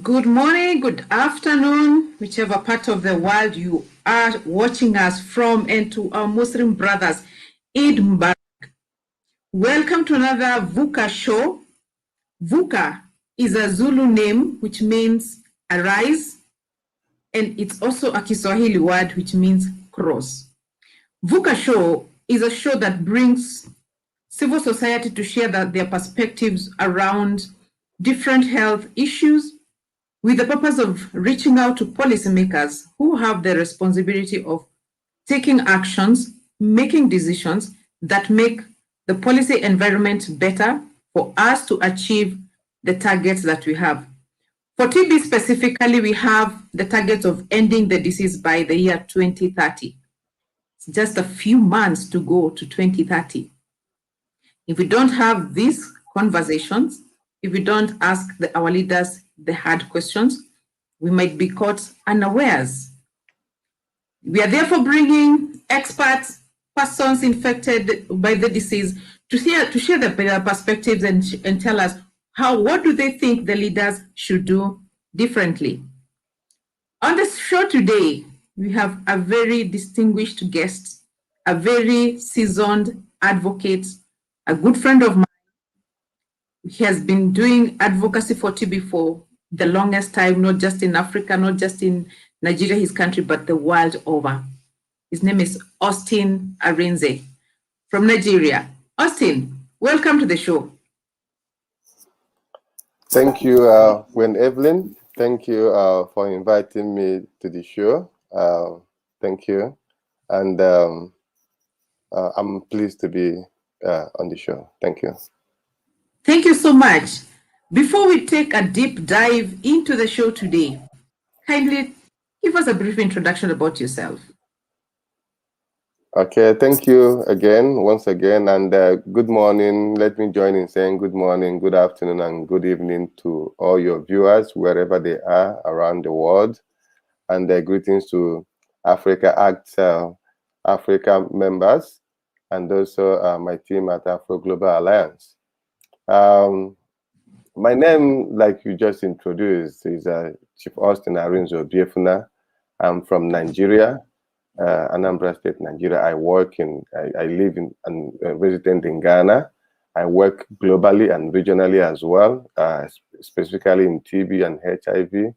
Good morning, good afternoon, whichever part of the world you are watching us from, and to our Muslim brothers, Eid Mubarak. Welcome to another VUKA show. VUKA is a Zulu name which means arise, and it's also a Kiswahili word which means cross. VUKA show is a show that brings civil society to share their perspectives around different health issues, with the purpose of reaching out to policymakers who have the responsibility of taking actions, making decisions that make the policy environment better for us to achieve the targets that we have. For TB specifically, we have the targets of ending the disease by the year 2030. It's just a few months to go to 2030. If we don't have these conversations, if we don't ask our leaders the hard questions, we might be caught unawares. We are therefore bringing experts, persons infected by the disease, to share their perspectives and tell us what do they think the leaders should do differently. On the show today, we have a very distinguished guest, a very seasoned advocate, a good friend of mine. He has been doing advocacy for TB for the longest time, not just in Africa, not just in Nigeria, his country, but the world over. His name is Austin Arinze from Nigeria. Austin, welcome to the show. Thank you, Evelyn. Thank you for inviting me to the show. Thank you. And I'm pleased to be on the show. Thank you. Thank you so much. Before we take a deep dive into the show today, kindly give us a brief introduction about yourself. Okay, thank you once again, and good morning. Let me join in saying good morning, good afternoon, and good evening to all your viewers, wherever they are around the world. And greetings to Africa Act Africa members, and also my team at Afro Global Alliance. My name, like you just introduced, is Chief Austin Arinze Obiefuna. I'm from Nigeria, Anambra State, Nigeria. I live and resident in Ghana. I work globally and regionally as well, specifically in TB and HIV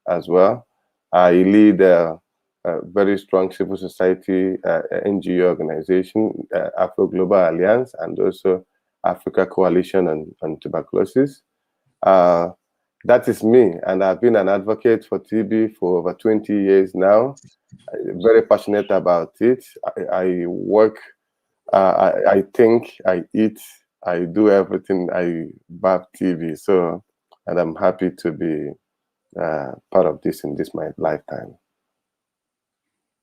as well. I lead a very strong civil society NGO organization, Afro Global Alliance, and also Africa Coalition on Tuberculosis. That is me, and I've been an advocate for TB for over 20 years now. I'm very passionate about it. I work, I think, I eat, I do everything. I bathe TB. So, and I'm happy to be part of this in my lifetime.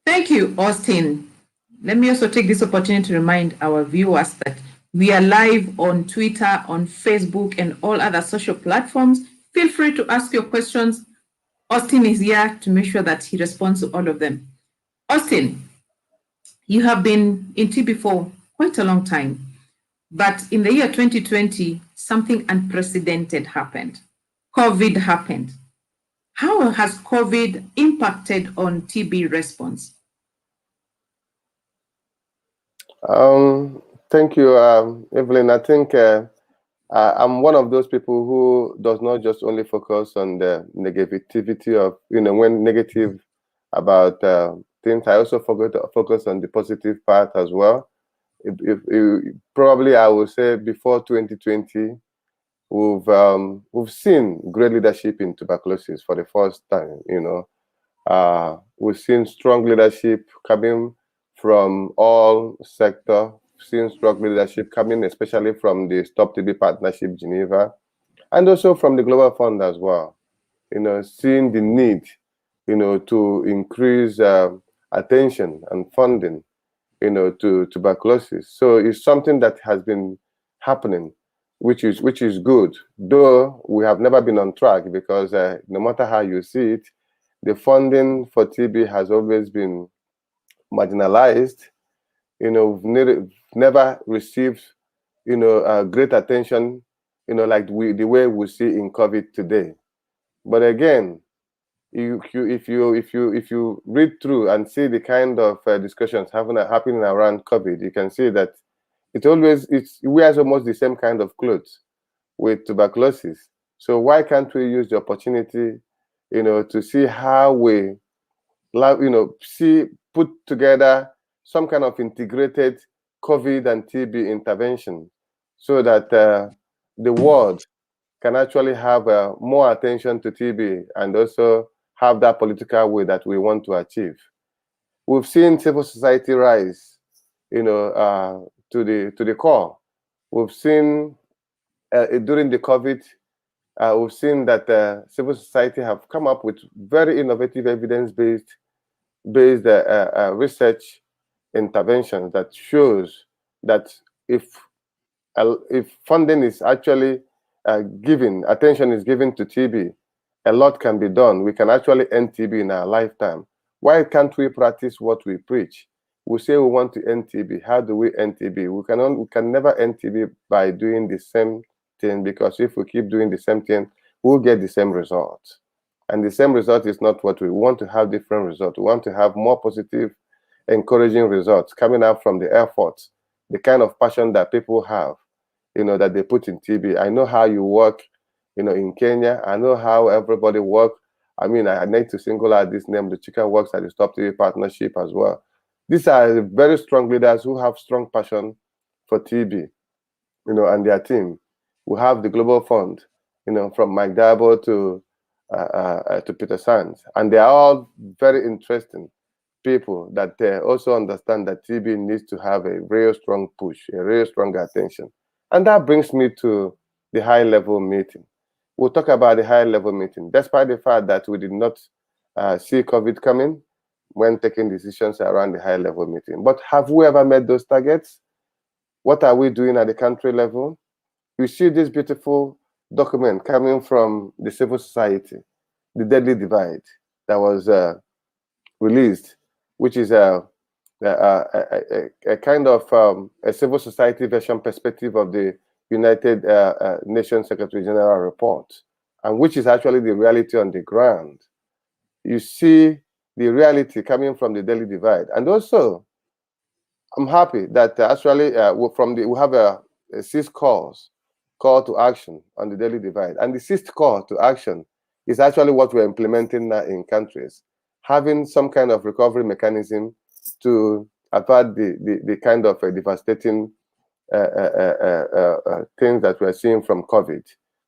Thank you, Austin. Let me also take this opportunity to remind our viewers that we are live on Twitter, on Facebook, and all other social platforms. Feel free to ask your questions. Austin is here to make sure that he responds to all of them. Austin, you have been in TB for quite a long time, but in the year 2020, something unprecedented happened. COVID happened. How has COVID impacted on TB response? Thank you, Evelyn. I think I'm one of those people who does not just only focus on the negativity of, when negative about things. I also focus on the positive part as well. Probably I would say before 2020, we've seen great leadership in tuberculosis for the first time. We've seen strong leadership coming from all sectors. Seeing strong leadership coming, especially from the Stop TB Partnership Geneva, and also from the Global Fund as well. Seeing the need, to increase attention and funding, to tuberculosis. So it's something that has been happening, which is good. Though we have never been on track, because no matter how you see it, the funding for TB has always been marginalized. We've never received, great attention, like the way we see in COVID today. But again, if you read through and see the kind of discussions happening around COVID, you can see that it wears almost the same kind of clothes with tuberculosis. So why can't we use the opportunity, to see how we, put together some kind of integrated COVID and TB intervention, so that the world can actually have more attention to TB and also have that political will that we want to achieve. We've seen civil society rise, to the core. We've seen during the COVID, we've seen that civil society have come up with very innovative evidence-based research interventions that shows that if funding is actually given, attention is given to TB, a lot can be done. We can actually end TB in our lifetime. Why can't we practice what we preach? We say we want to end TB. How do we end TB? We can never end TB by doing the same thing, because if we keep doing the same thing, we'll get the same result. And the same result is not what we want. To have different results. We want to have more positive, encouraging results coming out from the efforts, the kind of passion that people have, that they put in TB. I know how you work, in Kenya. I know how everybody work. I mean, I need to single out this name. The chicken works at the Stop TB Partnership as well. These are very strong leaders who have strong passion for TB, and their team. We have the Global Fund, from Mike Dabo to Peter Sands, and they are all very interesting people that also understand that TB needs to have a real strong push, a real strong attention. And that brings me to the high-level meeting. We'll talk about the high-level meeting, despite the fact that we did not see COVID coming when taking decisions around the high-level meeting. But have we ever met those targets? What are we doing at the country level? You see this beautiful document coming from the civil society, The Deadly Divide, that was released, which is a kind of a civil society version perspective of the United Nations Secretary General report, and which is actually the reality on the ground. You see the reality coming from the Deadly Divide. And also, I'm happy that actually we have a 6 calls, call to action on the Deadly Divide. And the 6th call to action is actually what we're implementing now in countries, having some kind of recovery mechanism to avert the kind of devastating things that we're seeing from COVID.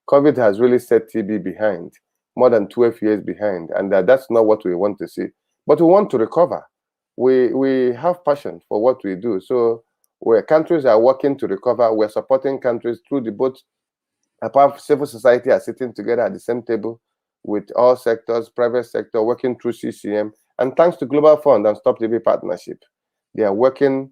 COVID has really set TB behind, more than 12 years behind, and that's not what we want to see. But we want to recover. We have passion for what we do. So where countries are working to recover, we're supporting countries through the both. Apart, civil society are sitting together at the same table with all sectors, private sector, working through CCM, and thanks to Global Fund and Stop TB Partnership, they are working,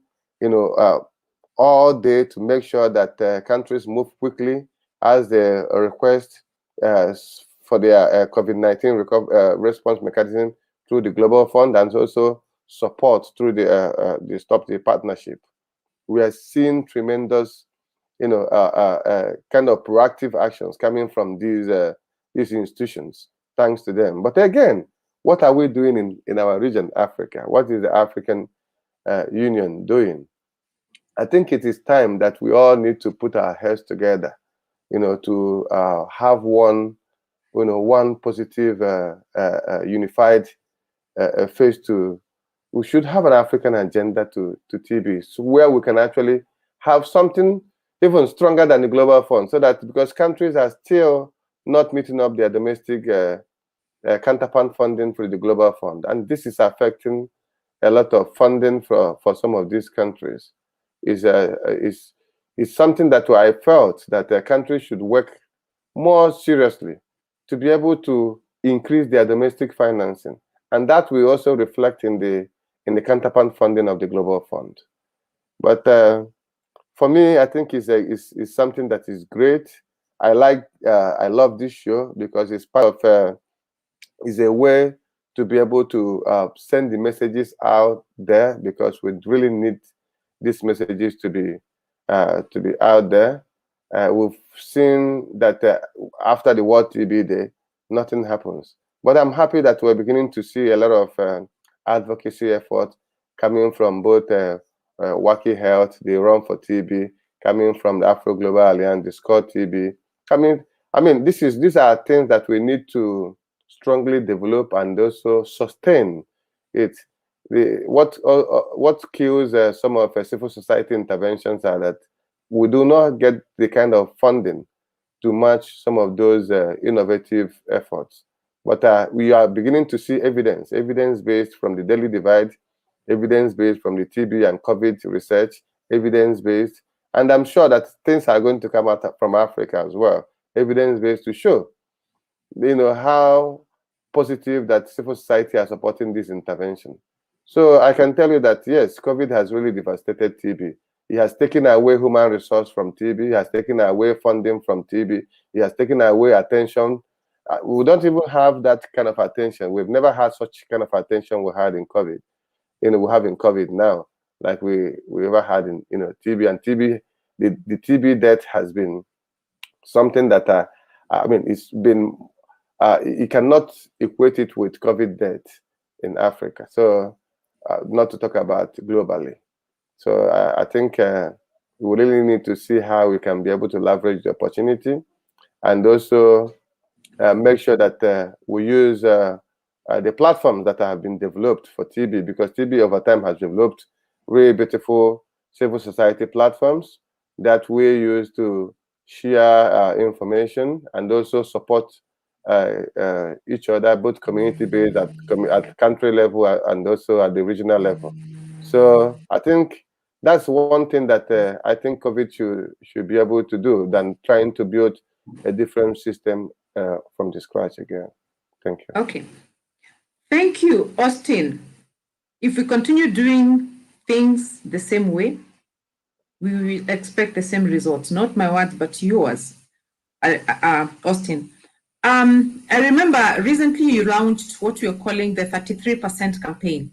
all day to make sure that countries move quickly as they request for their COVID-19 response mechanism through the Global Fund, and also support through the Stop TB Partnership. We are seeing tremendous, kind of proactive actions coming from these institutions, thanks to them. But again, what are we doing in our region, Africa? What is the African Union doing? I think it is time that we all need to put our heads together, to have one positive, unified face to. We should have an African agenda to TB, so where we can actually have something even stronger than the Global Fund, so that because countries are still not meeting up their domestic counterpart funding for the Global Fund, and this is affecting a lot of funding for some of these countries. Is something that I felt that countries should work more seriously to be able to increase their domestic financing, and that will also reflect in the counterpart funding of the Global Fund. But for me, I think it's something that is great. I love this show because it's part of is a way to be able to send the messages out there, because we really need these messages to be out there. We've seen that after the World TB Day, nothing happens. But I'm happy that we're beginning to see a lot of advocacy effort coming from both Waki Health, the Run4TB, coming from the Afro Global Alliance, the SCORE TB. I mean, these are things that we need to strongly develop and also sustain it. What kills some of civil society interventions are that we do not get the kind of funding to match some of those innovative efforts. But we are beginning to see evidence-based from the Daily Divide, evidence-based from the TB and COVID research, evidence-based, and I'm sure that things are going to come out from Africa as well, evidence-based to show, how positive that civil society are supporting this intervention. So I can tell you that, yes, COVID has really devastated TB. It has taken away human resource from TB. It has taken away funding from TB. It has taken away attention. We don't even have that kind of attention. We've never had such kind of attention we had in COVID. We have in COVID now, like we ever had in TB. And TB, the TB death has been something that it's been you cannot equate it with COVID death in Africa. So not to talk about globally. So I think we really need to see how we can be able to leverage the opportunity, and also make sure that we use the platforms that have been developed for TB, because TB over time has developed really beautiful civil society platforms that we use to share information and also support each other, both community-based at country level and also at the regional level. So I think that's one thing that I think COVID should be able to do, than trying to build a different system from the scratch again. Thank you. Okay. Thank you, Austin. If we continue doing things the same way, we will expect the same results. Not my words, but yours, Austin. I remember recently you launched what you're calling the 33% campaign.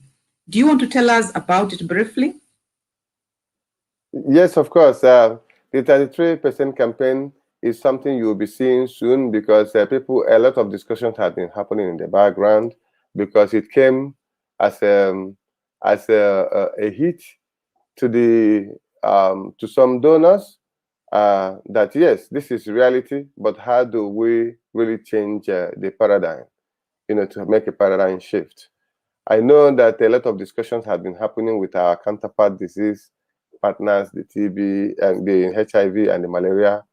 Do you want to tell us about it briefly? Yes, of course. The 33% campaign is something you will be seeing soon, because a lot of discussions have been happening in the background, because it came as a hit to some donors that yes, this is reality, but how do we really change the paradigm, to make a paradigm shift? I know that a lot of discussions have been happening with our counterpart disease partners, the TB and the HIV and the malaria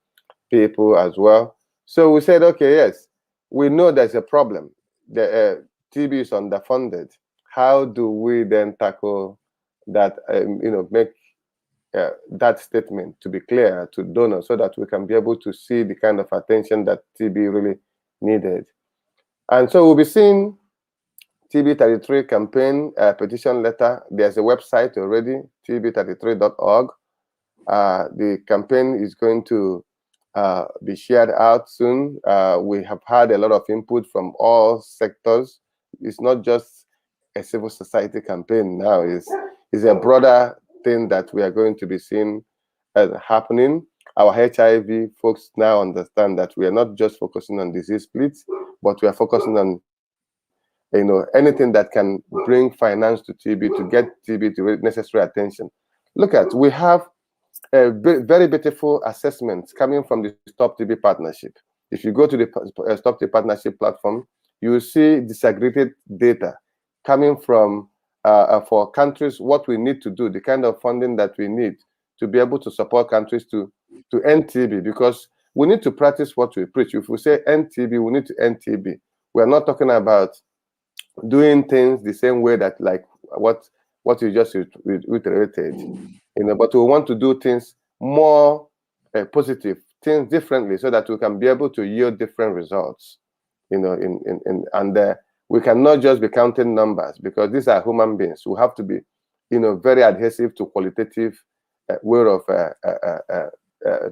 people as well. So we said, okay, yes, we know there's a problem. The TB is underfunded. How do we then tackle that? Make that statement to be clear to donors, so that we can be able to see the kind of attention that TB really needed. And so we'll be seeing TB33 campaign petition letter. There's a website already, tb33.org. The campaign is going to be shared out soon. We have had a lot of input from all sectors. It's not just a civil society campaign now. It's a broader thing that we are going to be seeing happening. Our HIV folks now understand that we are not just focusing on disease splits, but we are focusing on anything that can bring finance to TB, to get TB to necessary attention. We have a very beautiful assessments coming from the Stop TB Partnership. If you go to the Stop TB Partnership platform, you will see disaggregated data coming from for countries, what we need to do, the kind of funding that we need to be able to support countries to end TB, because we need to practice what we preach. If we say end TB, we need to end TB. We are not talking about doing things the same way that, like what you just reiterated, but we want to do things more positive, things differently, so that we can be able to yield different results, and we cannot just be counting numbers, because these are human beings. We have to be, very adhesive to qualitative way of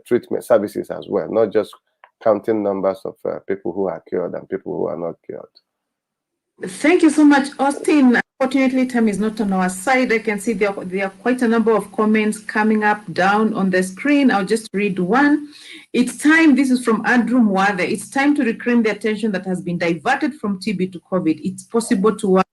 treatment services as well, not just counting numbers of people who are cured and people who are not cured. Thank you so much, Austin. Fortunately, time is not on our side. I can see there are quite a number of comments coming up down on the screen. I'll just read one. It's time, this is from Andrew Mwathe, it's time to reclaim the attention that has been diverted from TB to COVID. It's possible to work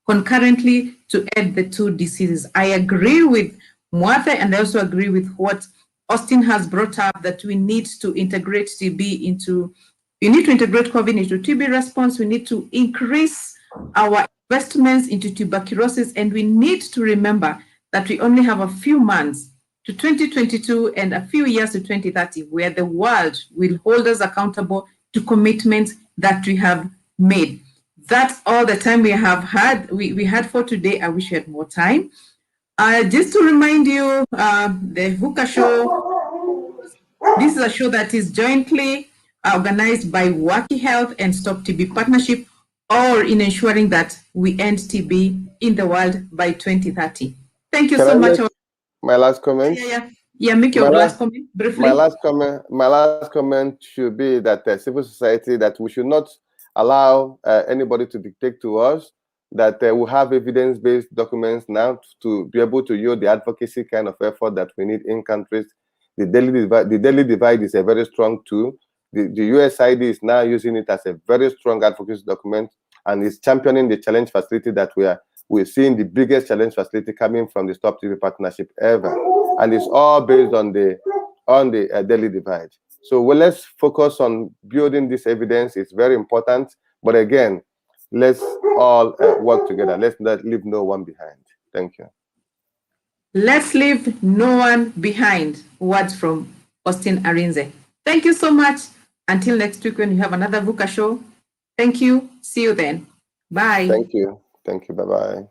concurrently to end the two diseases. I agree with Mwathe, and I also agree with what Austin has brought up, that we need to integrate TB into, we need to integrate COVID into TB response. We need to increase our investments into tuberculosis, and we need to remember that we only have a few months to 2022 and a few years to 2030, where the world will hold us accountable to commitments that we have made. That's all the time we have had. We had for today. I wish we had more time. Just to remind you, the VUKA show, this is a show that is jointly organized by Waki Health and Stop TB Partnership, or in ensuring that we end TB in the world by 2030. Thank you so much. My last comment. Yeah. Make your last comment briefly. My last comment should be that civil society, that we should not allow anybody to dictate to us, that we have evidence-based documents now to be able to yield the advocacy kind of effort that we need in countries. The daily divide is a very strong tool. The USAID is now using it as a very strong advocacy document, and is championing the challenge facility that we're seeing the biggest challenge facility coming from the Stop TB Partnership ever, and it's all based on the daily divide. So let's focus on building this evidence. It's very important, but again, let's all work together. Let's not leave no one behind. Thank you. Let's leave no one behind. Words from Austin Arinze. Thank you so much. Until next week when you have another VUKA show. Thank you. See you then. Bye. Thank you. Thank you. Bye-bye.